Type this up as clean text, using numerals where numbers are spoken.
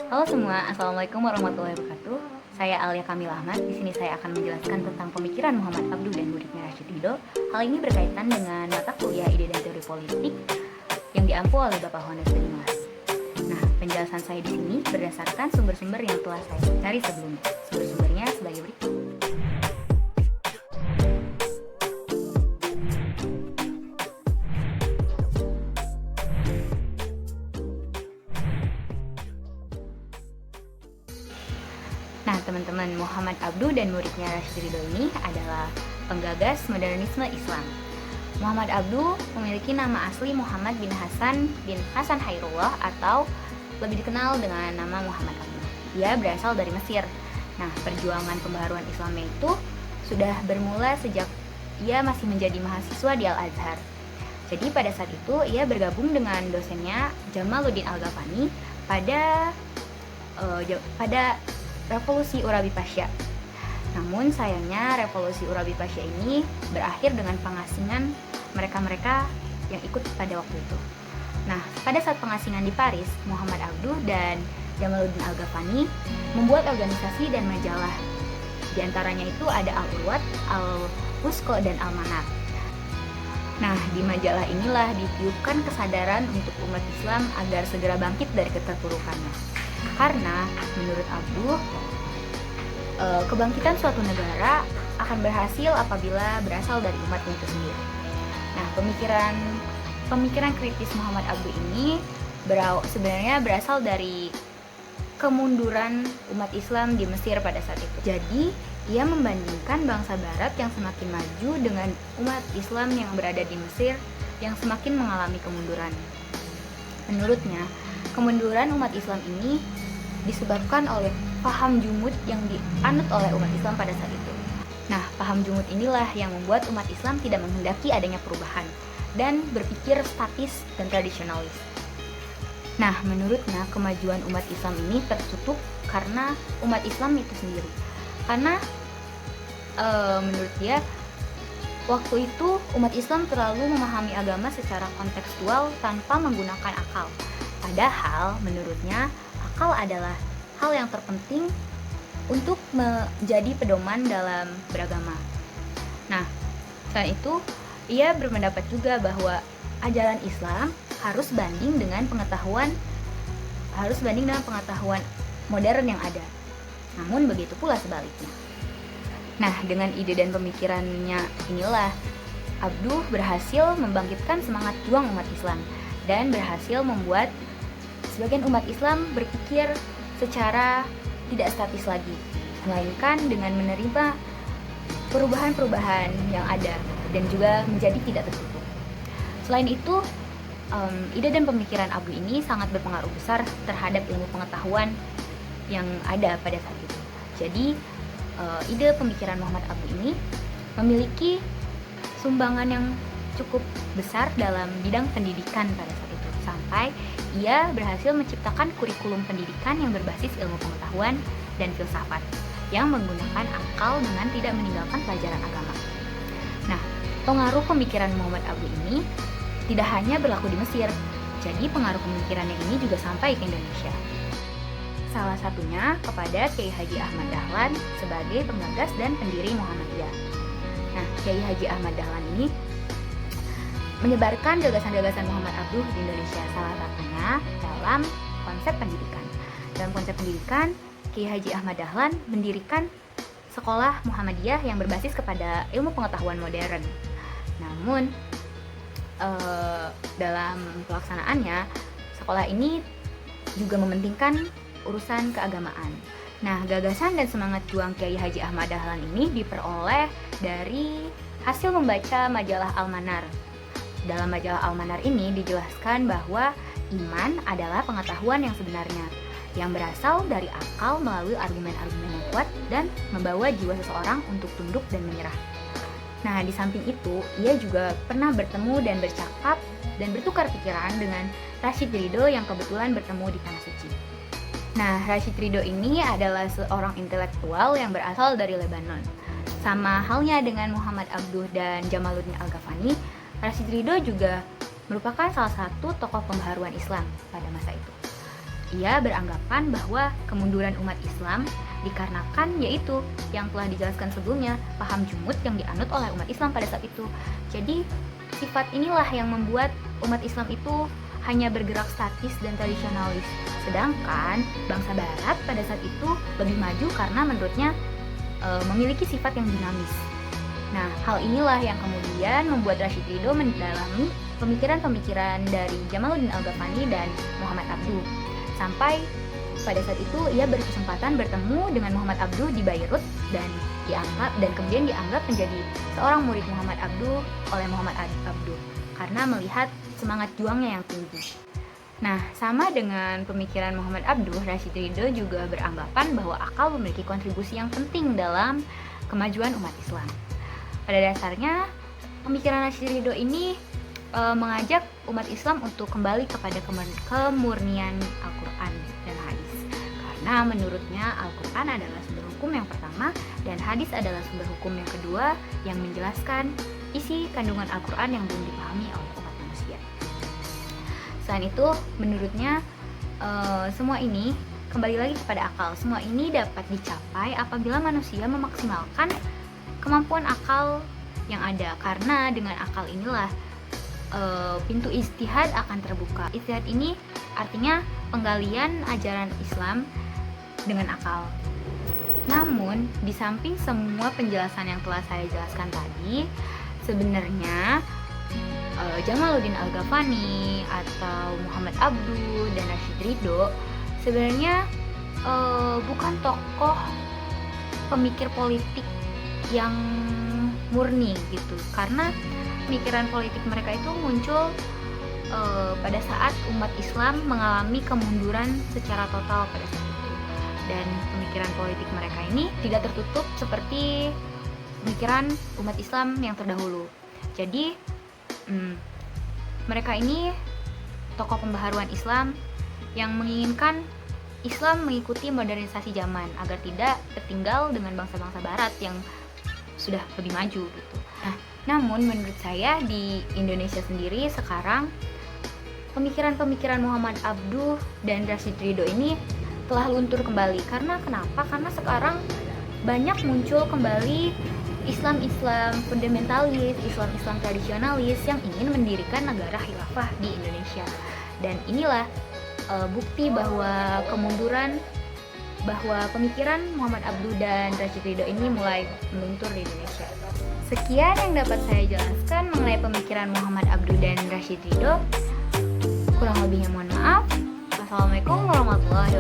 Halo semua, Assalamualaikum warahmatullahi wabarakatuh. Saya Alia Kamil Ahmad. Di sini saya akan menjelaskan tentang pemikiran Muhammad Abduh dan muridnya Rashid Ridho. Hal ini berkaitan dengan mata kuliah Ide dan Teori Politik yang diampu oleh Bapak Hondes Benimas. Nah, penjelasan saya di sini berdasarkan sumber-sumber yang telah saya cari sebelumnya. Sumber-sumbernya sebagai berikut. Nah, teman-teman, Muhammad Abduh dan muridnya Rashid Ridho ini adalah penggagas modernisme Islam. Muhammad Abduh memiliki nama asli Muhammad bin Hasan Hairullah atau lebih dikenal dengan nama Muhammad Abduh. Ia berasal dari Mesir. Nah, perjuangan pembaharuan Islamnya itu sudah bermula sejak ia masih menjadi mahasiswa di Al-Azhar. Jadi pada saat itu ia bergabung dengan dosennya Jamaluddin Al-Ghafani pada Revolusi Urabi Pasya. Namun sayangnya Revolusi Urabi Pasya ini berakhir dengan pengasingan mereka-mereka yang ikut pada waktu itu. Nah, pada saat pengasingan di Paris, Muhammad Abduh dan Jamaluddin Al-Ghafani membuat organisasi dan majalah. Di antaranya itu ada Al-Urwat, Al-Wusqa, dan Al-Manar. Nah, di majalah inilah ditiupkan kesadaran untuk umat Islam agar segera bangkit dari keterpurukannya. Karena menurut Abduh, kebangkitan suatu negara akan berhasil apabila berasal dari umatnya itu sendiri. Nah, pemikiran kritis Muhammad Abduh ini sebenarnya berasal dari kemunduran umat Islam di Mesir pada saat itu. Jadi, ia membandingkan bangsa Barat yang semakin maju dengan umat Islam yang berada di Mesir yang semakin mengalami kemunduran. Menurutnya, kemunduran umat Islam ini disebabkan oleh paham jumud yang dianut oleh umat Islam pada saat itu. Nah, paham jumud inilah yang membuat umat Islam tidak menghendaki adanya perubahan dan berpikir statis dan tradisionalis. Nah, menurutnya kemajuan umat Islam ini tertutup karena umat Islam itu sendiri. Karena menurut dia, waktu itu umat Islam terlalu memahami agama secara kontekstual tanpa menggunakan akal. Padahal menurutnya akal adalah hal yang terpenting untuk menjadi pedoman dalam beragama. Nah, selain itu, ia berpendapat juga bahwa ajaran Islam harus banding dengan pengetahuan modern yang ada. Namun begitu pula sebaliknya. Nah, dengan ide dan pemikirannya inilah Abduh berhasil membangkitkan semangat juang umat Islam dan berhasil membuat sebagian umat Islam berpikir secara tidak statis lagi, melainkan dengan menerima perubahan-perubahan yang ada dan juga menjadi tidak tertutup. Selain itu, ide dan pemikiran Abduh ini sangat berpengaruh besar terhadap ilmu pengetahuan yang ada pada saat itu. Jadi, ide pemikiran Muhammad Abduh ini memiliki sumbangan yang cukup besar dalam bidang pendidikan pada saat itu, sampai ia berhasil menciptakan kurikulum pendidikan yang berbasis ilmu pengetahuan dan filsafat yang menggunakan akal dengan tidak meninggalkan pelajaran agama. Nah, pengaruh pemikiran Muhammad Abduh ini tidak hanya berlaku di Mesir, jadi pengaruh pemikirannya ini juga sampai ke Indonesia. Salah satunya kepada Kiai Haji Ahmad Dahlan sebagai penggagas dan pendiri Muhammadiyah. Nah, Kiai Haji Ahmad Dahlan ini menyebarkan gagasan-gagasan Muhammad Abduh di Indonesia, salah satunya dalam konsep pendidikan. Dalam konsep pendidikan, Kiai Haji Ahmad Dahlan mendirikan sekolah Muhammadiyah yang berbasis kepada ilmu pengetahuan modern. Namun, dalam pelaksanaannya, sekolah ini juga mementingkan urusan keagamaan. Nah, gagasan dan semangat juang Kiai Haji Ahmad Dahlan ini diperoleh dari hasil membaca majalah Al-Manar. Dalam majalah Al-Manar ini dijelaskan bahwa iman adalah pengetahuan yang sebenarnya, yang berasal dari akal melalui argumen-argumen yang kuat dan membawa jiwa seseorang untuk tunduk dan menyerah. Nah, di samping itu, ia juga pernah bertemu dan bercakap dan bertukar pikiran dengan Rashid Ridho yang kebetulan bertemu di Tanah Suci. Nah, Rashid Ridho ini adalah seorang intelektual yang berasal dari Lebanon. Sama halnya dengan Muhammad Abduh dan Jamaluddin Al-Ghafani, Rashid Ridho juga merupakan salah satu tokoh pembaharuan Islam pada masa itu. Ia beranggapan bahwa kemunduran umat Islam dikarenakan yaitu yang telah dijelaskan sebelumnya, paham jumud yang dianut oleh umat Islam pada saat itu. Jadi sifat inilah yang membuat umat Islam itu hanya bergerak statis dan tradisionalis. Sedangkan bangsa barat pada saat itu lebih maju karena menurutnya memiliki sifat yang dinamis. Nah, hal inilah yang kemudian membuat Rashid Ridho mendalami pemikiran-pemikiran dari Jamaluddin Al-Ghafani dan Muhammad Abduh. Sampai pada saat itu ia berkesempatan bertemu dengan Muhammad Abduh di Beirut dan kemudian dianggap menjadi seorang murid Muhammad Abduh oleh Muhammad Abduh karena melihat semangat juangnya yang tinggi. Nah, sama dengan pemikiran Muhammad Abduh, Rashid Ridho juga beranggapan bahwa akal memiliki kontribusi yang penting dalam kemajuan umat Islam. Pada dasarnya, pemikiran Rashid Ridho ini mengajak umat Islam untuk kembali kepada kemurnian Al-Quran dan hadis. Karena menurutnya Al-Quran adalah sumber hukum yang pertama dan hadis adalah sumber hukum yang kedua yang menjelaskan isi kandungan Al-Quran yang belum dipahami oleh umat manusia. Selain itu, menurutnya semua ini kembali lagi kepada akal. Semua ini dapat dicapai apabila manusia memaksimalkan kemampuan akal yang ada. Karena dengan akal inilah pintu ijtihad akan terbuka. Ijtihad ini artinya penggalian ajaran Islam dengan akal. Namun, di samping semua penjelasan yang telah saya jelaskan tadi, sebenarnya Jamaluddin Al-Ghafani atau Muhammad Abduh dan Rashid Ridho sebenarnya bukan tokoh pemikir politik yang murni gitu, karena pemikiran politik mereka itu muncul pada saat umat Islam mengalami kemunduran secara total pada saat itu, dan pemikiran politik mereka ini tidak tertutup seperti pemikiran umat Islam yang terdahulu. Jadi mereka ini tokoh pembaharuan Islam yang menginginkan Islam mengikuti modernisasi zaman agar tidak tertinggal dengan bangsa-bangsa barat yang sudah lebih maju gitu. Nah, namun menurut saya di Indonesia sendiri sekarang pemikiran-pemikiran Muhammad Abduh dan Rashid Ridho ini telah luntur kembali. Karena kenapa? Karena sekarang banyak muncul kembali Islam-Islam fundamentalis, Islam-Islam tradisionalis yang ingin mendirikan negara khilafah di Indonesia. Dan inilah bukti bahwa pemikiran Muhammad Abduh dan Rashid Ridho ini mulai meluntur di Indonesia. Sekian yang dapat saya jelaskan mengenai pemikiran Muhammad Abduh dan Rashid Ridho. Kurang lebihnya mohon maaf. Wassalamualaikum warahmatullahi